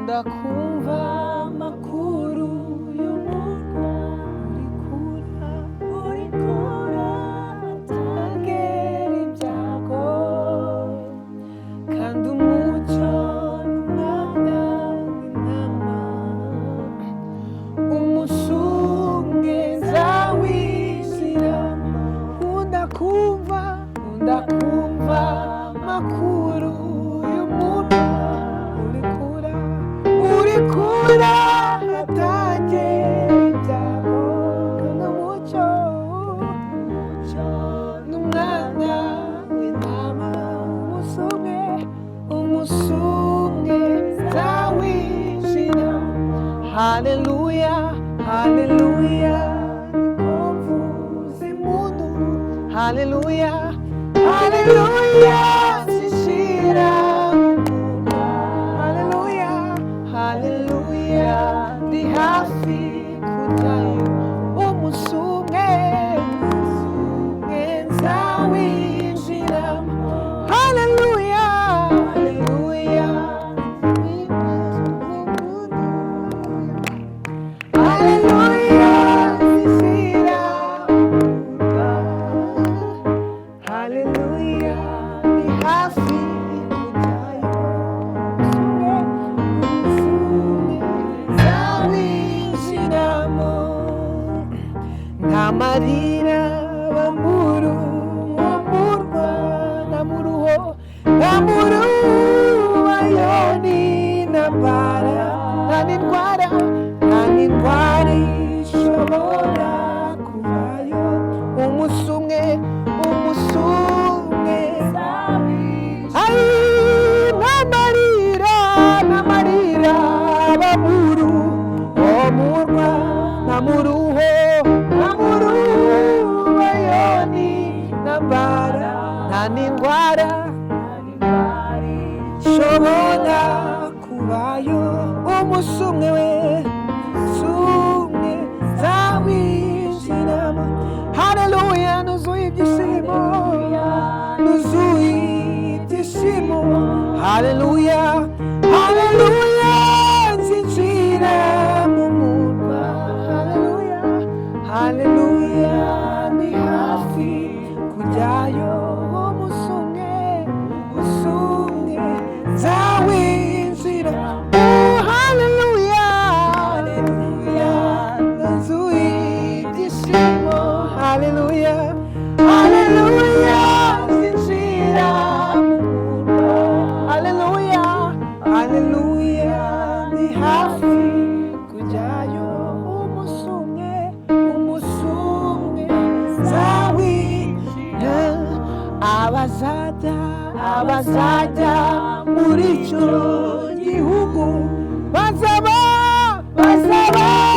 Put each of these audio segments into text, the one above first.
ndakumva amakuru y'umurwa urikura atagera ibyago kandi umucyo n'umwana w'intama umusumwe nzawinjiramo ndakumva amakuru y'umurwa urikura atagera ibyago kandi umucyo n'umwana w'intama umusumwe nzawinjiramo. Haleluya, haleluya, nikomvuza impundu. Haleluya, haleluya, zishira haleluya, haleluya, ndi hafi kujyayo umusumwe nzawinjiramo. Haleluya, haleluya, haleluya, zishira haleluya, ndi hafi kujyayo nzawinjiramo. Ntamarira bamuru wamurwa namuruho ayoni nambara nta n'indwara ishobora kubayo umusumwe ai namarira bamuru omurwa namuruho ayoni nambara nta n'indwara ishobora kubayo umusumwe nzawinjiramo. Haleluya, nuzuye ibyishimo. Haleluya, haleluya, nzinjira mu murwa. Haleluya, haleluya, ndi hafi kujyayo umusumwe nzawinjira. Haleluya, haleluya, nuzuye ibyishimo. Haleluya, haleluya, nzinjira mu murwa. Haleluya, haleluya, ndi hafi kujyayo umusumwe nzawinjira. Abazajya muri icyo gihugu bazaba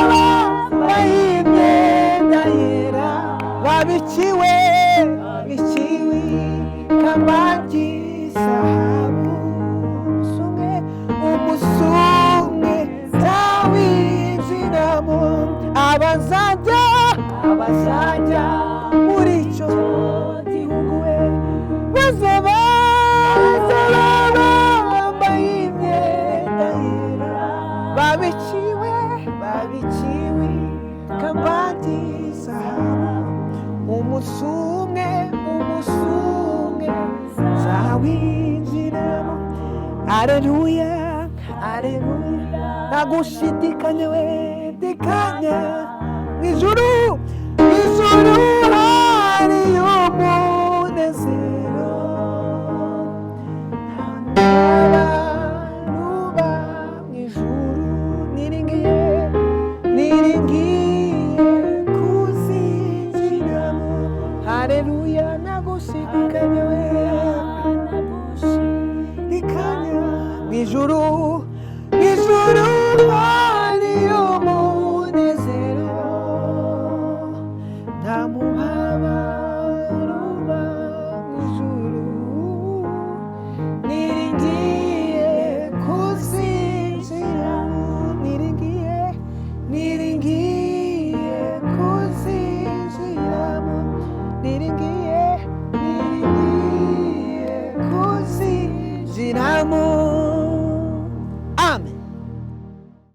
bambaye imyenda yera babikiwe ikamba ry'izahabu. Umusumwe nzawinjiramo. Abazajya muri icyo gihugu bazaba bambaye imyenda yera babikiwe ikamba ry'izahabu. Umusumwe nzawinjiramo. Haleluya, haleluya, nagushidikanya dekanya mw'ijuru hariyo umunezero. Nuba mw'ijuru niringiye kuzinjiramo. Haleluya, nagushidikanya mw'ijuru hariyo umunezero. nta mubabaro uba mw'ijuru niringiye kuzinjiramo. niringiye kuzinjiramo. niringiye kuzinjiramo. Amen.